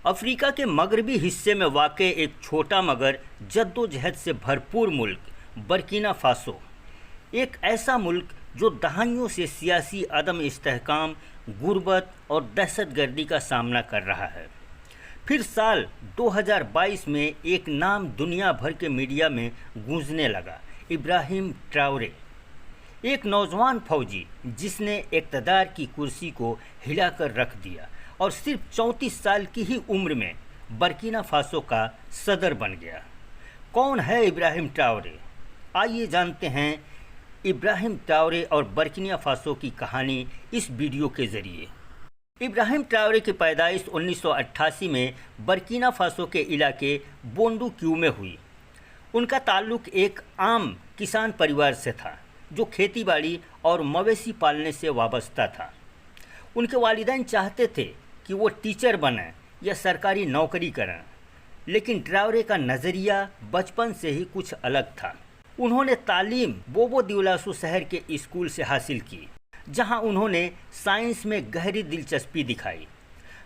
Africa के मगरबी हिस्से में वाक़ एक छोटा मगर जद्दोजहद से भरपूर मुल्क बर्किना फासो, एक ऐसा मुल्क जो दहाइयों से सियासी अदम इस्तेहकाम, गुर्बत और दहशतगर्दी का सामना कर रहा है। फिर साल 2022 में एक नाम दुनिया भर के मीडिया में गूंजने लगा, इब्राहिम ट्राओरे, एक नौजवान फौजी जिसने इक़्तिदार की कुर्सी को हिलाकर रख दिया और सिर्फ 34 साल की ही उम्र में बर्किना फासो का सदर बन गया। कौन है इब्राहिम ट्राओरे? आइए जानते हैं इब्राहिम ट्राओरे और बर्किना फासो की कहानी इस वीडियो के ज़रिए। इब्राहिम ट्राओरे की पैदाइश 1988 में बर्किना फासो के इलाके बोंडू क्यू में हुई। उनका ताल्लुक़ एक आम किसान परिवार से था जो खेतीबाड़ी और मवेशी पालने से वाबस्ता था। उनके वालिदैन चाहते थे कि वो टीचर बनें या सरकारी नौकरी करें, लेकिन ट्राओरे का नज़रिया बचपन से ही कुछ अलग था। उन्होंने तालीम बोबो दिउलासो शहर के स्कूल से हासिल की, जहां उन्होंने साइंस में गहरी दिलचस्पी दिखाई।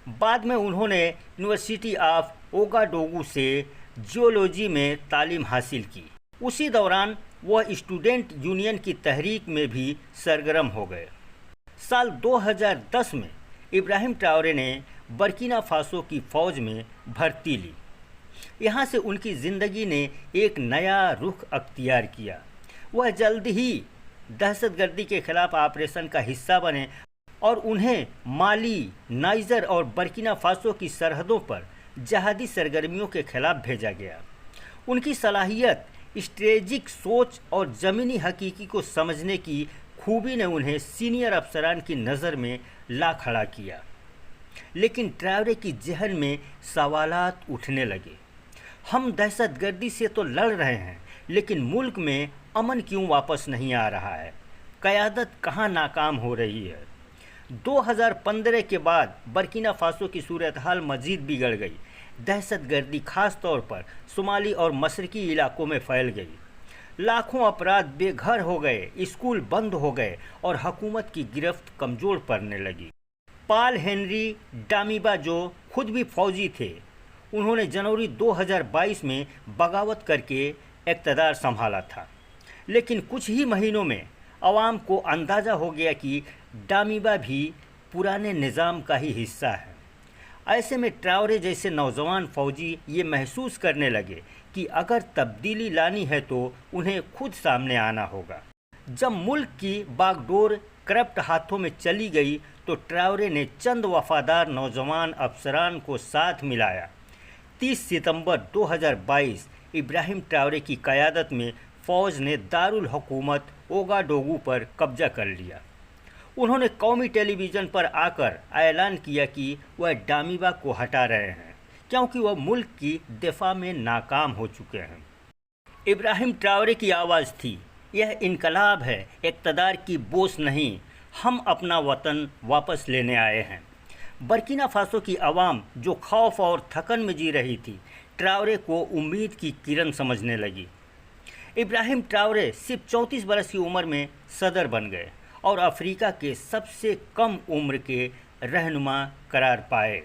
बाद में उन्होंने यूनिवर्सिटी ऑफ ओगाडोगू से जियोलॉजी में तालीम हासिल की। उसी दौरान वह स्टूडेंट यूनियन की तहरीक में भी सरगर्म हो गए। साल 2010 में इब्राहिम ट्राओरे ने बर्किना फासो की फ़ौज में भर्ती ली। यहाँ से उनकी ज़िंदगी ने एक नया रुख अख्तियार किया। वह जल्द ही दहशतगर्दी के ख़िलाफ़ ऑपरेशन का हिस्सा बने और उन्हें माली, नाइजर और बर्किना फासो की सरहदों पर जहादी सरगर्मियों के ख़िलाफ़ भेजा गया। उनकी सलाहियत, स्ट्रेटेजिक सोच और ज़मीनी हकीकी को समझने की खूबी ने उन्हें सीनियर अफसरान की नज़र में ला खड़ा किया। लेकिन ट्राओरे की जहन में सवालात उठने लगे। हम दहशतगर्दी से तो लड़ रहे हैं, लेकिन मुल्क में अमन क्यों वापस नहीं आ रहा है? क़यादत कहाँ नाकाम हो रही है? 2015 के बाद बर्किना फासो की सूरत हाल मज़ीद बिगड़ गई। दहशतगर्दी ख़ास तौर पर शुमाली और मशरक़ी इलाकों में फैल गई। लाखों अपराध बेघर हो गए, स्कूल बंद हो गए और हुकूमत की गिरफ्त कमज़ोर पड़ने लगी। पॉल हेनरी डामिबा, जो खुद भी फ़ौजी थे, उन्होंने जनवरी 2022 में बगावत करके इक़्तिदार संभाला था। लेकिन कुछ ही महीनों में अवाम को अंदाज़ा हो गया कि डामिबा भी पुराने निज़ाम का ही हिस्सा है। ऐसे में ट्राओरे जैसे नौजवान फ़ौजी ये महसूस करने लगे कि अगर तब्दीली लानी है तो उन्हें खुद सामने आना होगा। जब मुल्क की बागडोर करप्ट हाथों में चली गई तो ट्राओरे ने चंद वफादार नौजवान अफसरान को साथ मिलाया। 30 सितंबर 2022 इब्राहिम ट्राओरे की क़यादत में फ़ौज ने दारुल हुकूमत ओगाडोगू पर कब्जा कर लिया। उन्होंने कौमी टेलीविज़न पर आकर ऐलान किया कि वह डामिबा को हटा रहे हैं क्योंकि वह मुल्क की दिफा में नाकाम हो चुके हैं। इब्राहिम ट्राओरे की आवाज़ थी, यह इनकलाब है, इक़्तिदार की बोस नहीं, हम अपना वतन वापस लेने आए हैं। बर्किना फासो की आवाम जो खौफ और थकन में जी रही थी, ट्राओरे को उम्मीद की किरण समझने लगी। इब्राहिम ट्राओरे सिर्फ 34 बरस की उम्र में सदर बन गए और अफ्रीका के सबसे कम उम्र के रहनुमा करार पाए।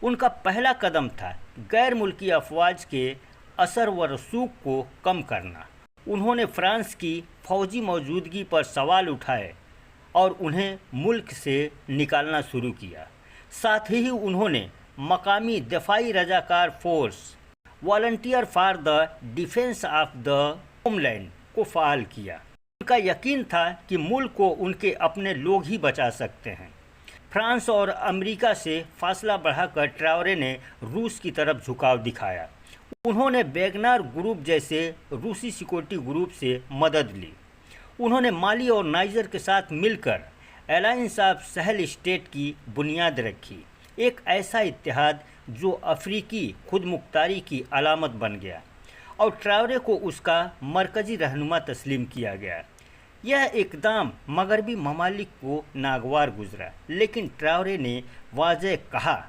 उनका पहला कदम था गैर मुल्की अफवाज के असर व रसूख को कम करना। उन्होंने फ्रांस की फ़ौजी मौजूदगी पर सवाल उठाए और उन्हें मुल्क से निकालना शुरू किया। साथ ही उन्होंने मकामी दफाई रजाकार force volunteer for the defence of the homeland को फ़ाल किया। उनका यकीन था कि मुल्क को उनके अपने लोग ही बचा सकते हैं। फ्रांस और अमेरिका से फासला बढ़ाकर ट्राओरे ने रूस की तरफ झुकाव दिखाया। उन्होंने वेगनर ग्रुप जैसे रूसी सिक्योरिटी ग्रुप से मदद ली। उन्होंने माली और नाइजर के साथ मिलकर अलायंस ऑफ सहल स्टेट की बुनियाद रखी, एक ऐसा इत्तेहाद जो अफ्रीकी खुदमुख्तारी की अलामत बन गया और ट्राओरे को उसका मरकज़ी रहनुमा तस्लीम किया गया। यह इक़दाम मगरबी ममालिक को नागवार गुजरा, लेकिन ट्राओरे ने वाज़ेह कहा,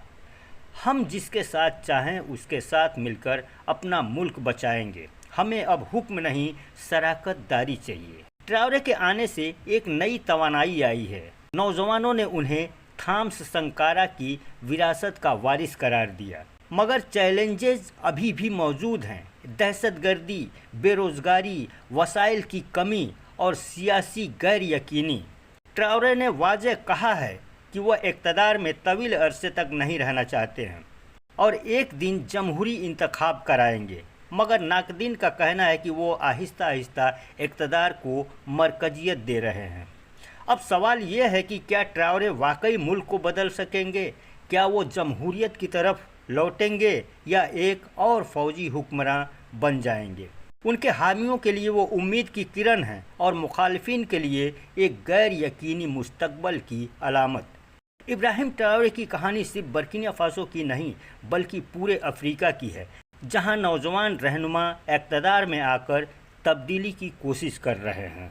हम जिसके साथ चाहें उसके साथ मिलकर अपना मुल्क बचाएंगे। हमें अब हुक्म नहीं, शराकत दारी चाहिए। ट्राओरे के आने से एक नई तवानाई आई है। नौजवानों ने उन्हें थाम्स संकारा की विरासत का वारिस करार दिया। मगर चैलेंजेस अभी भी मौजूद हैं। दहशतगर्दी, बेरोजगारी, वसाइल की कमी और सियासी गैर यकीनी। ट्राओरे ने वाज़ेह कहा है कि वह इक़्तिदार में तवील अरसे तक नहीं रहना चाहते हैं और एक दिन जमहूरी इंतखाब कराएंगे, मगर नाक़दीन का कहना है कि वो आहिस्ता आहिस्ता इक़्तिदार को मरकज़ियत दे रहे हैं। अब सवाल ये है कि क्या ट्राओरे वाकई मुल्क को बदल सकेंगे? क्या वो जमहूरियत की तरफ लौटेंगे या एक और फ़ौजी हुक्मरान बन जाएंगे? उनके हामियों के लिए वो उम्मीद की किरण हैं और मुखालिफिन के लिए एक गैर यकीनी मुस्तकबल की अलामत। इब्राहिम ट्राओरे की कहानी सिर्फ बर्किना फासो की नहीं बल्कि पूरे अफ्रीका की है, जहां नौजवान रहनुमा इक़्तिदार में आकर तब्दीली की कोशिश कर रहे हैं।